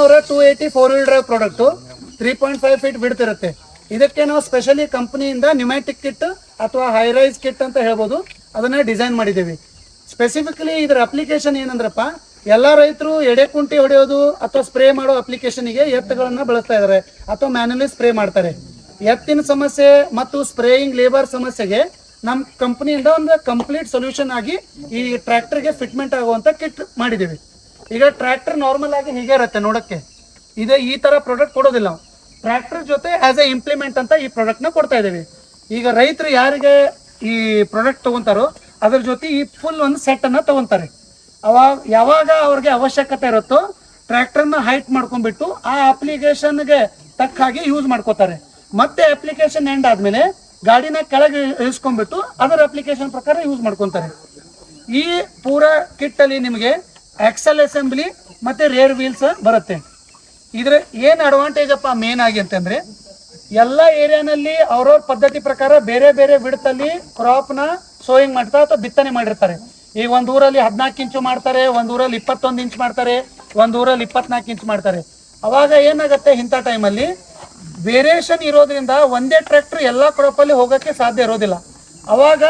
ಅವರ 280 4-wheel drive product 3.5 feet width ಇರುತ್ತೆ. ಇದಕ್ಕೆ ನಾವು ಸ್ಪೆಷಲಿ ಕಂಪ್ನಿಯಿಂದ ನ್ಯೂಮ್ಯಾಟಿಕ್ ಕಿಟ್ ಅಥವಾ ಹೈರೈಸ್ ಕಿಟ್ ಅಂತ ಹೇಳ್ಬೋದು, ಅದನ್ನ ಡಿಸೈನ್ ಮಾಡಿದ್ದೀವಿ. ಸ್ಪೆಸಿಫಿಕಲಿ ಇದರ ಅಪ್ಲಿಕೇಶನ್ ಏನಂದ್ರಪ್ಪ, ಎಲ್ಲ ರೈತರು ಎಡೆಕುಂಟಿ ಹೊಡೆಯೋದು ಅಥವಾ ಸ್ಪ್ರೇ ಮಾಡೋ ಅಪ್ಲಿಕೇಶನ್ಗೆ ಎತ್ತುಗಳನ್ನ ಬಳಸ್ತಾ ಇದ್ದಾರೆ ಅಥವಾ ಮ್ಯಾನ್ಯಲಿ ಸ್ಪ್ರೇ ಮಾಡ್ತಾರೆ. ಎತ್ತಿನ ಸಮಸ್ಯೆ ಮತ್ತು ಸ್ಪ್ರೇಯಿಂಗ್ ಲೇಬರ್ ಸಮಸ್ಯೆಗೆ ನಮ್ಮ ಕಂಪ್ನಿಯಿಂದ ಒಂದು ಕಂಪ್ಲೀಟ್ ಸೊಲ್ಯೂಷನ್ ಆಗಿ ಈ ಟ್ರ್ಯಾಕ್ಟರ್ಗೆ ಫಿಟ್ಮೆಂಟ್ ಆಗುವಂಥ ಕಿಟ್ ಮಾಡಿದ್ದೀವಿ. ಈಗ ಟ್ರ್ಯಾಕ್ಟರ್ ನಾರ್ಮಲ್ ಆಗಿ ಹೀಗೆ ಇರುತ್ತೆ ನೋಡೋಕ್ಕೆ, ಇದೇ ಈ ಥರ ಪ್ರಾಡಕ್ಟ್ ಕೊಡೋದಿಲ್ಲ ನಾವು. ಟ್ರ್ಯಾಕ್ಟರ್ ಜೊತೆ ಆಸ್ ಎ ಇಂಪ್ಲಿಮೆಂಟ್ ಅಂತ ಈ ಪ್ರಾಡಕ್ಟ್ನ ಕೊಡ್ತಾ ಇದ್ದೀವಿ. ಈಗ ರೈತರು ಯಾರಿಗೆ ಈ ಪ್ರಾಡಕ್ಟ್ ತೊಗೊತಾರೋ ಅದ್ರ ಜೊತೆ ಈ ಫುಲ್ ಒಂದು ಸೆಟ್ಟನ್ನು ತೊಗೊತಾರೆ. ಯಾವಾಗ ಅವ್ರಿಗೆ ಅವಶ್ಯಕತೆ ಇರುತ್ತೋ ಟ್ರ್ಯಾಕ್ಟರ್ನ ಹೈಟ್ ಮಾಡ್ಕೊಂಡ್ಬಿಟ್ಟು ಆ ಅಪ್ಲಿಕೇಶನ್ಗೆ ತಕ್ಕ ಹಾಗೆ ಯೂಸ್ ಮಾಡ್ಕೋತಾರೆ. ಮತ್ತೆ ಅಪ್ಲಿಕೇಶನ್ ಎಂಡ್ ಆದಮೇಲೆ ಗಾಡಿನ ಕೆಳಗೆ ಇಳಿಸ್ಕೊಂಡ್ಬಿಟ್ಟು ಅದರ ಅಪ್ಲಿಕೇಶನ್ ಪ್ರಕಾರ ಯೂಸ್ ಮಾಡ್ಕೊತಾರೆ. ಈ ಪೂರಾ ಕಿಟ್ಟಲ್ಲಿ ನಿಮಗೆ ಎಕ್ಸೆಲ್ ಅಸೆಂಬ್ಲಿ ಮತ್ತು ರೇರ್ ವೀಲ್ಸ್ ಬರುತ್ತೆ. ಇದ್ರ ಏನು ಅಡ್ವಾಂಟೇಜ್ ಅಪ್ಪ ಮೇನ್ ಆಗಿ ಅಂತಂದರೆ, ಎಲ್ಲ ಏರಿಯಾನಲ್ಲಿ ಅವ್ರವ್ರ ಪದ್ಧತಿ ಪ್ರಕಾರ ಬೇರೆ ಬೇರೆ ವಿಡ್ತಲ್ಲಿ ಕ್ರಾಪ್ನ ಸೋಯಿಂಗ್ ಮಾಡ್ತಾರೆ ಅಥವಾ ಬಿತ್ತನೆ ಮಾಡಿರ್ತಾರೆ. ಈಗ ಒಂದು ಊರಲ್ಲಿ 14 ಇಂಚು ಮಾಡ್ತಾರೆ, ಒಂದು ಊರಲ್ಲಿ 21 ಇಂಚ್ ಮಾಡ್ತಾರೆ, ಒಂದು ಊರಲ್ಲಿ 24 ಇಂಚ್ ಮಾಡ್ತಾರೆ. ಅವಾಗ ಏನಾಗುತ್ತೆ, ಇಂಥ ಟೈಮಲ್ಲಿ ವೇರಿಯೇಷನ್ ಇರೋದ್ರಿಂದ ಒಂದೇ ಟ್ರ್ಯಾಕ್ಟರ್ ಎಲ್ಲ ಕ್ರಾಪಲ್ಲಿ ಹೋಗೋಕ್ಕೆ ಸಾಧ್ಯ ಇರೋದಿಲ್ಲ. ಅವಾಗ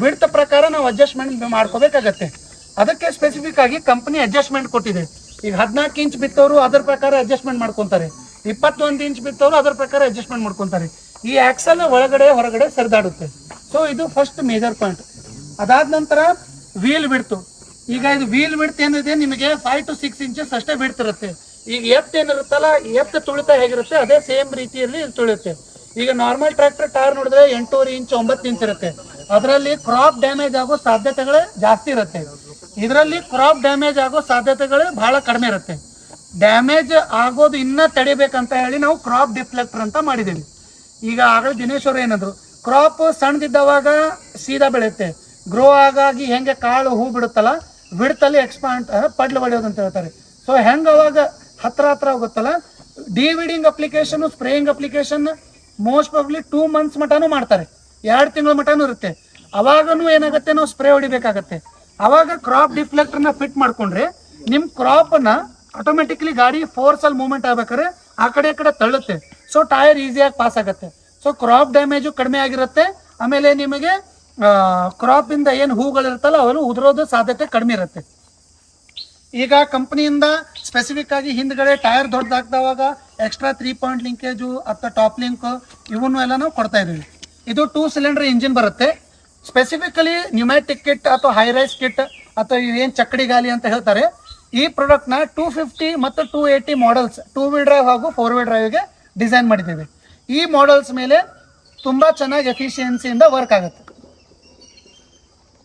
ವಿಡ್ತ್ ಪ್ರಕಾರ ನಾವು ಅಡ್ಜಸ್ಟ್ಮೆಂಟ್ ಮಾಡ್ಕೋಬೇಕಾಗತ್ತೆ. ಅದಕ್ಕೆ ಸ್ಪೆಸಿಫಿಕ್ ಆಗಿ ಕಂಪನಿ ಅಡ್ಜಸ್ಟ್ಮೆಂಟ್ ಕೊಟ್ಟಿದೆ. ಈಗ 14 ಇಂಚ್ ಬಿತ್ತವರು ಅದರ ಪ್ರಕಾರ ಅಡ್ಜಸ್ಟ್ಮೆಂಟ್ ಮಾಡ್ಕೊತಾರೆ, 21 ಇಂಚ್ ಬಿತ್ತವರು ಅದರ ಪ್ರಕಾರ ಅಡ್ಜಸ್ಟ್ಮೆಂಟ್ ಮಾಡ್ಕೊತಾರೆ. ಈ ಆಕ್ಸಲ್ ಒಳಗಡೆ ಹೊರಗಡೆ ಸರಿದಾಡುತ್ತೆ. ಸೊ ಇದು ಫಸ್ಟ್ ಮೇಜರ್ ಪಾಯಿಂಟ್. ಅದಾದ ನಂತರ ವೀಲ್ ಬಿಡ್ತು. ಈಗ ಇದು ವೀಲ್ ಬಿಡ್ತು ಏನಿದೆ, ನಿಮಗೆ 5 to 6 ಇಂಚಸ್ ಅಷ್ಟೇ ಬಿಡ್ತಿರುತ್ತೆ. ಈಗ ಎಫ್ ಏನಿರುತ್ತಲ್ಲ, ಎಫ್ ತುಳಿತ ಹೇಗಿರುತ್ತೆ ಅದೇ ಸೇಮ್ ರೀತಿಯಲ್ಲಿ ತುಳಿಯುತ್ತೆ. ಈಗ ನಾರ್ಮಲ್ ಟ್ರ್ಯಾಕ್ಟರ್ ಟೈರ್ ನೋಡಿದ್ರೆ 8.5 ಇಂಚ್ 9 ಇಂಚ್ ಇರುತ್ತೆ. ಅದರಲ್ಲಿ ಕ್ರಾಪ್ ಡ್ಯಾಮೇಜ್ ಆಗೋ ಸಾಧ್ಯತೆಗಳು ಜಾಸ್ತಿ ಇರುತ್ತೆ. ಇದರಲ್ಲಿ ಕ್ರಾಪ್ ಡ್ಯಾಮೇಜ್ ಆಗೋ ಸಾಧ್ಯತೆಗಳು ಬಹಳ ಕಡಿಮೆ ಇರುತ್ತೆ. ಡ್ಯಾಮೇಜ್ ಆಗೋದು ಇನ್ನೂ ತಡಿಬೇಕಂತ ಹೇಳಿ ನಾವು ಕ್ರಾಪ್ ಡಿಫ್ಲೆಕ್ಟರ್ ಅಂತ ಮಾಡಿದ್ದೀವಿ. ಈಗ ಆಗಲೇ ದಿನೇಶ್ ಅವರು ಏನಂದ್ರು, ಕ್ರಾಪ್ ಸಣ್ಣದಿದ್ದವಾಗ ಸೀದಾ ಬೆಳೆಯುತ್ತೆ, ಗ್ರೋ ಆಗಾಗಿ ಹೆಂಗೆ ಕಾಳು ಹೂ ಬಿಡುತ್ತಲ್ಲ, ಬಿಡ್ತಲ್ಲಿ ಎಕ್ಸ್ಪಾಂಡ್ ಪಡ್ಲು ಹೊಡೆಯೋದು ಅಂತ ಹೇಳ್ತಾರೆ. ಸೊ ಹೆಂಗೆ ಅವಾಗ ಹತ್ರ ಹೋಗುತ್ತಲ್ಲ, dividing application spraying application most probably 2 months ಮಟನೂ ಮಾಡ್ತಾರೆ, 2 ತಿಂಗಳ ಮಟನೂ ಇರುತ್ತೆ. ಅವಾಗೂ ಏನಾಗುತ್ತೆ, ನಾವು ಸ್ಪ್ರೇ ಹೊಡಿಬೇಕಾಗತ್ತೆ. ಅವಾಗ ಕ್ರಾಪ್ ಡಿಫ್ಲೆಕ್ಟರ್ನ ಫಿಟ್ ಮಾಡ್ಕೊಂಡ್ರೆ ನಿಮ್ಮ ಕ್ರಾಪನ್ನ ಆಟೋಮೆಟಿಕ್ಲಿ ಗಾಡಿ ಫೋರ್ಸಲ್ಲಿ ಮೂವ್ಮೆಂಟ್ ಆಗ್ಬೇಕಾದ್ರೆ ಆ ಕಡೆ ಈ ಕಡೆ ತಳ್ಳುತ್ತೆ. ಸೊ ಟೈರ್ ಈಸಿಯಾಗಿ ಪಾಸ್ ಆಗುತ್ತೆ. ಸೊ ಕ್ರಾಪ್ ಡ್ಯಾಮೇಜು ಕಡಿಮೆ ಆಗಿರುತ್ತೆ. ಆಮೇಲೆ ನಿಮಗೆ ಕ್ರಾಪಿಂದ ಏನು ಹೂಗಳಿರುತ್ತಲ್ಲ ಅವು ಉದುರೋದು ಸಾಧ್ಯತೆ ಕಡಿಮೆ ಇರುತ್ತೆ. ಈಗ ಕಂಪ್ನಿಯಿಂದ ಸ್ಪೆಸಿಫಿಕ್ ಆಗಿ ಹಿಂದ್ಗಡೆ ಟೈರ್ ದೊಡ್ಡದಾಗ್ದವಾಗ ಎಕ್ಸ್ಟ್ರಾ 3 ಪಾಯಿಂಟ್ ಲಿಂಕೇಜು ಅಥವಾ ಟಾಪ್ ಲಿಂಕ್ ಇವನ್ನು ಎಲ್ಲ ನಾವು ಕೊಡ್ತಾ ಇದ್ದೀವಿ. ಇದು 2 ಸಿಲಿಂಡರ್ ಇಂಜಿನ್ ಬರುತ್ತೆ. ಸ್ಪೆಸಿಫಿಕಲಿ ನ್ಯೂಮ್ಯಾಟಿಕ್ ಕಿಟ್ ಅಥವಾ ಹೈರೈಸ್ ಕಿಟ್ ಅಥವಾ ಏನು ಚಕ್ಕಡಿ ಗಾಲಿ ಅಂತ ಹೇಳ್ತಾರೆ, ಈ ಪ್ರಾಡಕ್ಟ್ನ 250 ಮತ್ತು 280 ಮಾಡಲ್ಸ್ 2-wheel ಡ್ರೈವ್ ಹಾಗೂ 4-wheel ಡ್ರೈವ್ಗೆ ಡಿಸೈನ್ ಮಾಡಿದ್ದೀವಿ. ಈ ಮಾಡಲ್ಸ್ ಮೇಲೆ ತುಂಬ ಚೆನ್ನಾಗಿ ಎಫಿಷಿಯನ್ಸಿಯಿಂದ ವರ್ಕ್ ಆಗುತ್ತೆ.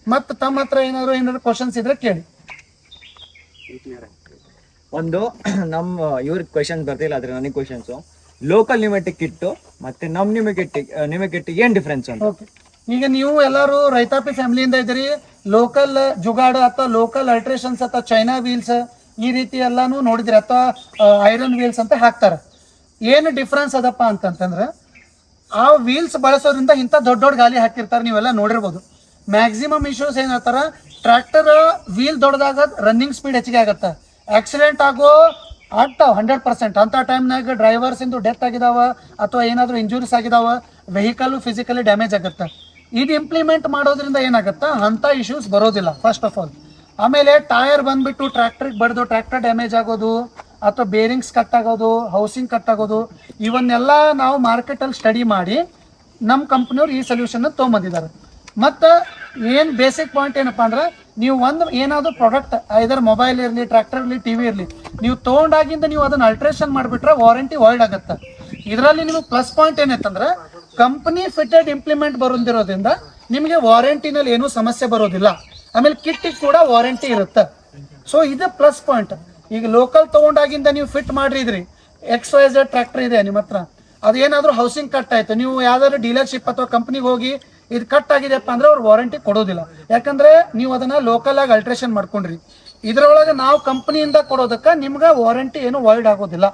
ಮತ್ತು ತಮ್ಮ ಹತ್ರ ಏನಾದ್ರು ಕ್ವಶನ್ಸ್ ಇದ್ರೆ ಕೇಳಿ. ಒಂದು ನಮ್ಮ ಇವ್ರಿಗೆ ಕ್ವಶನ್ ಬರ್ತಿಲ್ಲ, ಆದ್ರೆ ನನಗೆ ಕ್ವಶನ್ಸ್ ಲೋಕಲ್ ನ್ಯೂಮೆಟಿಕ್ ಕಿಟ್ಟು ಮತ್ತೆ ನಮ್ ನ್ಯೂಮೆಟಿಕ್ ಏನ್ ಡಿಫ್ರೆನ್ಸ್ ಅಂತ. ಓಕೆ, ಈಗ ನೀವು ಎಲ್ಲರೂ ರೈತಾಪಿ ಫ್ಯಾಮಿಲಿಯಿಂದ ಇದ್ದೀರಿ. ಲೋಕಲ್ ಜುಗಾಡ್ ಅಥವಾ ಲೋಕಲ್ ಅಲ್ಟ್ರೇಷನ್ಸ್ ಅಥವಾ ಚೈನಾ ವೀಲ್ಸ್ ಈ ರೀತಿ ಎಲ್ಲಾನು ನೋಡಿದ್ರಿ, ಅಥವಾ ಐರನ್ ವೀಲ್ಸ್ ಅಂತ ಹಾಕ್ತಾರೆ. ಏನು ಡಿಫ್ರೆನ್ಸ್ ಅದಪ್ಪ ಅಂತಂತಂದ್ರೆ, ಆ ವೀಲ್ಸ್ ಬಳಸೋದ್ರಿಂದ ಇಂಥ ದೊಡ್ಡ ಗಾಲಿ ಹಾಕಿರ್ತಾರೆ, ನೀವೆಲ್ಲ ನೋಡಿರ್ಬೋದು. ಮ್ಯಾಕ್ಸಿಮಮ್ ಇಶ್ಯೂಸ್ ಏನು ಹೇಳ್ತಾರೆ, ಟ್ರ್ಯಾಕ್ಟರ್ ವೀಲ್ ದೊಡ್ಡದಾಗ ರನ್ನಿಂಗ್ ಸ್ಪೀಡ್ ಹೆಚ್ಚಿಗೆ ಆಗುತ್ತೆ, ಆಕ್ಸಿಡೆಂಟ್ ಆಗ್ತಾವ 100%. ಅಂಥ ಟೈಮ್ನಾಗ ಡ್ರೈವರ್ಸಿಂದು ಡೆತ್ ಆಗಿದಾವ ಅಥವಾ ಏನಾದರೂ ಇಂಜುರೀಸ್ ಆಗಿದಾವ, ವೆಹಿಕಲ್ಲು ಫಿಸಿಕಲಿ ಡ್ಯಾಮೇಜ್ ಆಗುತ್ತೆ. ಇದು ಇಂಪ್ಲಿಮೆಂಟ್ ಮಾಡೋದ್ರಿಂದ ಏನಾಗುತ್ತೆ, ಅಂಥ ಇಶ್ಯೂಸ್ ಬರೋದಿಲ್ಲ ಫಸ್ಟ್ ಆಫ್ ಆಲ್. ಆಮೇಲೆ ಟೈರ್ ಬಂದುಬಿಟ್ಟು ಟ್ರ್ಯಾಕ್ಟ್ರಿಗೆ ಬಡ್ದು ಟ್ರ್ಯಾಕ್ಟರ್ ಡ್ಯಾಮೇಜ್ ಆಗೋದು ಅಥವಾ ಬೇರಿಂಗ್ಸ್ ಕಟ್ ಆಗೋದು, ಹೌಸಿಂಗ್ ಕಟ್ ಆಗೋದು, ಇವನ್ನೆಲ್ಲ ನಾವು ಮಾರ್ಕೆಟಲ್ಲಿ ಸ್ಟಡಿ ಮಾಡಿ ನಮ್ಮ ಕಂಪ್ನಿಯವ್ರು ಈ ಸೊಲ್ಯೂಷನ್ನ ತೊಗೊಂಬಂದಿದ್ದಾರೆ. ಮತ್ತು ಏನು ಬೇಸಿಕ್ ಪಾಯಿಂಟ್ ಏನಪ್ಪ ಅಂದ್ರೆ, ನೀವು ಒಂದು ಏನಾದರೂ ಪ್ರಾಡಕ್ಟ್ ಐದರ್ ಮೊಬೈಲ್ ಇರಲಿ, ಟ್ರ್ಯಾಕ್ಟರ್ ಇರಲಿ, ಟಿ ವಿ ಇರಲಿ, ನೀವು ತೊಗೊಂಡಾಗಿಂದ ನೀವು ಅದನ್ನು ಅಲ್ಟ್ರೇಷನ್ ಮಾಡಿಬಿಟ್ರೆ ವಾರಂಟಿ ವಾಯ್ಡ್ ಆಗುತ್ತೆ. ಇದರಲ್ಲಿ ನಿಮಗೆ ಪ್ಲಸ್ ಪಾಯಿಂಟ್ ಏನೈತಂದ್ರೆ, ಕಂಪ್ನಿ ಫಿಟೆಡ್ ಇಂಪ್ಲಿಮೆಂಟ್ ಬರೋದಿರೋದ್ರಿಂದ ನಿಮಗೆ ವಾರಂಟಿನಲ್ಲಿ ಏನೂ ಸಮಸ್ಯೆ ಬರೋದಿಲ್ಲ. ಆಮೇಲೆ ಕಿಟ್ಟಿಗೆ ಕೂಡ ವಾರಂಟಿ ಇರುತ್ತೆ. ಸೊ ಇದು ಪ್ಲಸ್ ಪಾಯಿಂಟ್. ಈಗ ಲೋಕಲ್ ತೊಗೊಂಡಾಗಿಂದ ನೀವು ಫಿಟ್ ಮಾಡಿದ್ರಿ, XYZ ಟ್ರ್ಯಾಕ್ಟರ್ ಇದೆ ನಿಮ್ಮ ಹತ್ರ, ಅದೇನಾದರೂ ಹೌಸಿಂಗ್ ಕಟ್ ಆಯಿತು, ನೀವು ಯಾವ್ದಾದ್ರು ಡೀಲರ್ಶಿಪ್ ಅಥವಾ ಕಂಪ್ನಿಗೆ ಹೋಗಿ ಇದು ಕಟ್ ಆಗಿದೆಯಪ್ಪ ಅಂದರೆ ಅವ್ರು ವಾರಂಟಿ ಕೊಡೋದಿಲ್ಲ. ಯಾಕಂದರೆ ನೀವು ಅದನ್ನು ಲೋಕಲಾಗಿ ಅಲ್ಟ್ರೇಷನ್ ಮಾಡ್ಕೊಂಡ್ರಿ. ಇದರೊಳಗೆ ನಾವು ಕಂಪ್ನಿಯಿಂದ ಕೊಡೋದಕ್ಕೆ ನಿಮ್ಗೆ ವಾರಂಟಿ ಏನು ವಾಯ್ಡ್ ಆಗೋದಿಲ್ಲ.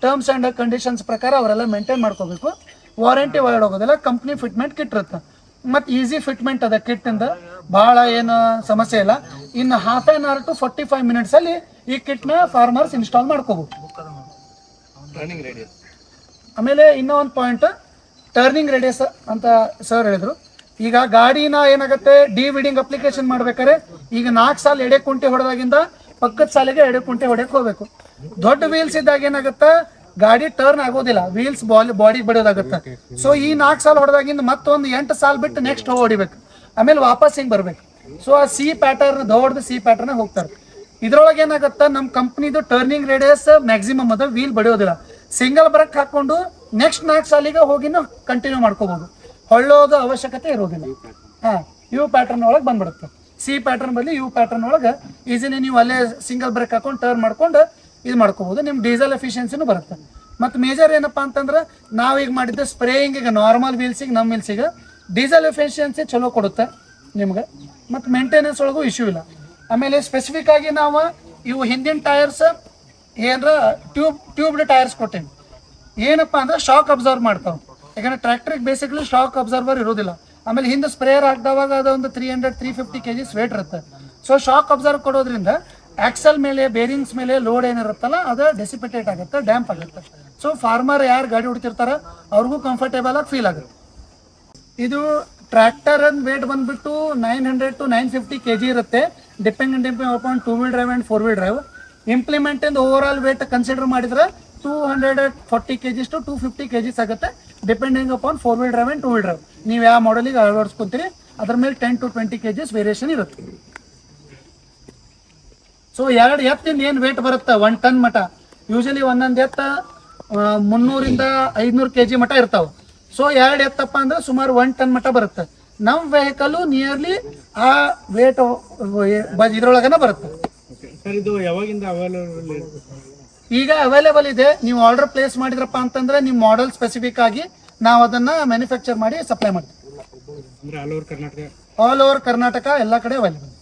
ಟರ್ಮ್ಸ್ ಆ್ಯಂಡ್ ಕಂಡೀಷನ್ಸ್ ಪ್ರಕಾರ ಅವರೆಲ್ಲ ಮೇಂಟೈನ್ ಮಾಡ್ಕೋಬೇಕು. ವಾರಂಟಿ ವಾಯ್ಡ್ ಆಗೋದಿಲ್ಲ, ಕಂಪ್ನಿ ಫಿಟ್ಮೆಂಟ್ ಕಿಟ್ಟಿರುತ್ತೆ. ಮತ್ತು ಈಸಿ ಫಿಟ್ಮೆಂಟ್ ಅದ ಕಿಟ್ಟಿಂದ, ಭಾಳ ಏನು ಸಮಸ್ಯೆ ಇಲ್ಲ. ಇನ್ನು ಹಾಫ್ ಆನ್ ಅವರ್ ಟು 45 ಮಿನಿಟ್ಸಲ್ಲಿ ಈ ಕಿಟ್ನ ಫಾರ್ಮರ್ಸ್ ಇನ್ಸ್ಟಾಲ್ ಮಾಡ್ಕೋಬೋದು. ಆಮೇಲೆ ಇನ್ನೂ ಒಂದು ಪಾಯಿಂಟ್, ಟರ್ನಿಂಗ್ ರೇಡಿಯಸ್ ಅಂತ ಸರ್ ಹೇಳಿದ್ರು. ಈಗ ಗಾಡಿನ ಏನಾಗುತ್ತೆ, ಡಿ ವಿಡಿಂಗ್ ಅಪ್ಲಿಕೇಶನ್ ಮಾಡ್ಬೇಕಾದ್ರೆ ಈಗ 4 ಸಾಲ ಎಡೆ ಕುಂಟೆ ಹೊಡೆದಾಗಿಂದ ಪಕ್ಕದ ಸಾಲಿಗೆ ಎಡೆ ಕುಂಟೆ ಹೊಡೆಯಕ್ಕೆ ಹೋಗ್ಬೇಕು. ದೊಡ್ಡ ವೀಲ್ಸ್ ಇದ್ದಾಗ ಏನಾಗುತ್ತೆ, ಗಾಡಿ ಟರ್ನ್ ಆಗೋದಿಲ್ಲ, ವೀಲ್ಸ್ ಬಾಡಿಗೆ ಬಿಡೋದಾಗುತ್ತೆ. ಸೊ ಈ 4 ಸಾಲ ಹೊಡೆದಾಗಿಂದ ಮತ್ತೊಂದು 8 ಸಾಲ ಬಿಟ್ಟು ನೆಕ್ಸ್ಟ್ ಹೊಡಿಬೇಕು, ಆಮೇಲೆ ವಾಪಸ್ ಹಿಂಗೆ ಬರಬೇಕು. ಸೊ ಆ ಸಿ ಪ್ಯಾಟರ್ನ್, ದೊಡ್ಡದು ಸಿ ಪ್ಯಾಟರ್ನ್ ಹೋಗ್ತಾರೆ. ಇದ್ರೊಳಗೆ ಏನಾಗುತ್ತೆ, ನಮ್ಮ ಕಂಪ್ನಿದು ಟರ್ನಿಂಗ್ ರೇಡಿಯಸ್ ಮ್ಯಾಕ್ಸಿಮಮ್ ಅದ, ವೀಲ್ ಬಡಿಯೋದಿಲ್ಲ. ಸಿಂಗಲ್ ಬ್ರೇಕ್ ಹಾಕೊಂಡು ನೆಕ್ಸ್ಟ್ 4 ಸಾಲಿಗೆ ಹೋಗಿನೂ ಕಂಟಿನ್ಯೂ ಮಾಡ್ಕೋಬೋದು, ಹೊಳ್ಳೋದು ಅವಶ್ಯಕತೆ ಇರೋದಿಲ್ಲ. ಹಾಂ, ಯು ಪ್ಯಾಟರ್ನ್ ಒಳಗೆ ಬಂದ್ಬಿಡುತ್ತೆ. ಸಿ ಪ್ಯಾಟರ್ನ್ ಬದಲು ಯು ಪ್ಯಾಟರ್ನ್ ಒಳಗೆ ಈಸಿಲಿ ನೀವು ಅಲ್ಲೇ ಸಿಂಗಲ್ ಬ್ರೇಕ್ ಹಾಕೊಂಡು ಟರ್ನ್ ಮಾಡ್ಕೊಂಡು ಇದು ಮಾಡ್ಕೋಬೋದು. ನಿಮ್ಮ ಡೀಸೆಲ್ ಎಫಿಷಿಯನ್ಸಿನೂ ಬರುತ್ತೆ. ಮತ್ತು ಮೇಜರ್ ಏನಪ್ಪ ಅಂತಂದ್ರೆ, ನಾವೀಗ ಮಾಡಿದ್ದೆ ಸ್ಪ್ರೇಯಿಂಗಿಗೆ ನಾರ್ಮಲ್ ವೀಲ್ಸಿಗೆ, ನಮ್ಮ ವೀಲ್ಸಿಗೆ ಡೀಸೆಲ್ ಎಫಿಷಿಯನ್ಸಿ ಚಲೋ ಕೊಡುತ್ತೆ ನಿಮ್ಗೆ, ಮತ್ತು ಮೇಂಟೆನೆನ್ಸ್ ಒಳಗೂ ಇಶ್ಯೂ ಇಲ್ಲ. ಆಮೇಲೆ ಸ್ಪೆಸಿಫಿಕ್ ಆಗಿ ನಾವು ಇವು ಹಿಂದಿನ ಟೈರ್ಸ್ ಏನರ ಟ್ಯೂಬ್ಡ್ ಟೈರ್ಸ್ ಕೊಟ್ಟೀವಿ. ಏನಪ್ಪ ಅಂದ್ರೆ ಶಾಕ್ ಅಬ್ಸರ್ವ್ ಮಾಡ್ತಾವೆ. ಯಾಕಂದರೆ ಟ್ರ್ಯಾಕ್ಟ್ರಿಗೆ ಬೇಸಿಕ್ಲಿ ಶಾಕ್ ಅಬ್ಸರ್ವರ್ ಇರೋದಿಲ್ಲ. ಆಮೇಲೆ ಹಿಂದೆ ಸ್ಪ್ರೇಯರ್ ಹಾಕಿದವಾಗ ಅದೊಂದು 300-350 kg ವೇಟ್ ಇರುತ್ತೆ. ಸೊ ಶಾಕ್ ಅಬ್ಸರ್ವ್ ಕೊಡೋದ್ರಿಂದ ಆಕ್ಸಲ್ ಮೇಲೆ, ಬೇರಿಂಗ್ಸ್ ಮೇಲೆ ಲೋಡ್ ಏನಿರುತ್ತಲ್ಲ ಅದು ಡೆಸಿಪಿಟೇಟ್ ಆಗುತ್ತೆ, ಡ್ಯಾಂಪ್ ಆಗುತ್ತೆ. ಸೊ ಫಾರ್ಮರ್ ಯಾರು ಗಾಡಿ ಹೊಡ್ತಿರ್ತಾರೆ ಅವ್ರಿಗೂ ಕಂಫರ್ಟೇಬಲ್ ಆಗಿ ಫೀಲ್ ಆಗುತ್ತೆ. ಇದು ಟ್ರ್ಯಾಕ್ಟರ್ ವೇಟ್ ಬಂದುಬಿಟ್ಟು 900-950 kg ಇರುತ್ತೆ, depending upon 2 wheel drive and 4 wheel drive. ಇಂಪ್ಲಿಮೆಂಟಿಂದ ಓವರ್ ಆಲ್ ವೇಟ್ ಕನ್ಸಿಡರ್ ಮಾಡಿದ್ರೆ 240 kg to 250 kg ಆಗುತ್ತೆ, depending upon 4 wheel drive and 2 wheel drive. ನೀವು ಯಾವ ಮಾಡಲಿಗೆ ಅಳವಡಿಸ್ಕೊತೀರಿ ಅದ್ರ ಮೇಲೆ 10-20 kg ವೇರಿಯೇಷನ್ ಇರುತ್ತೆ. ಸೊ 2 ಎತ್ತಿಂದ ಏನು ವೇಟ್ ಬರುತ್ತೆ 1 ಟನ್ ಮಟ, ಯೂಶಲಿ ಒಂದೊಂದು ಎತ್ತ 300-500 kg ಮಟ ಇರ್ತಾವೆ. ಸೊ 2 ಎತ್ತಪ್ಪ ಅಂದ್ರೆ ಸುಮಾರು 1 ಟನ್ ಮಟ ಬರುತ್ತೆ. ನಮ್ಮ ವೆಹಿಕಲ್ಲು ನಿಯರ್ಲಿ ಆ ವೇಟ್ ಇದ್ರೊಳಗನ ಬರುತ್ತೆ. ಈಗ ಅವೈಲೇಬಲ್ ಇದೆ. ನೀವು ಆರ್ಡರ್ ಪ್ಲೇಸ್ ಮಾಡಿದ್ರಪ್ಪ ಅಂತಂದ್ರೆ ನಿಮ್ಮ ಮಾಡೆಲ್ ಸ್ಪೆಸಿಫಿಕ್ ಆಗಿ ನಾವು ಅದನ್ನ ಮ್ಯಾನುಫ್ಯಾಕ್ಚರ್ ಮಾಡಿ ಸಪ್ಲೈ ಮಾಡ್ತೀವಿ. ಆಲ್ ಓವರ್ ಕರ್ನಾಟಕ ಎಲ್ಲ ಕಡೆ ಅವೈಲೇಬಲ್.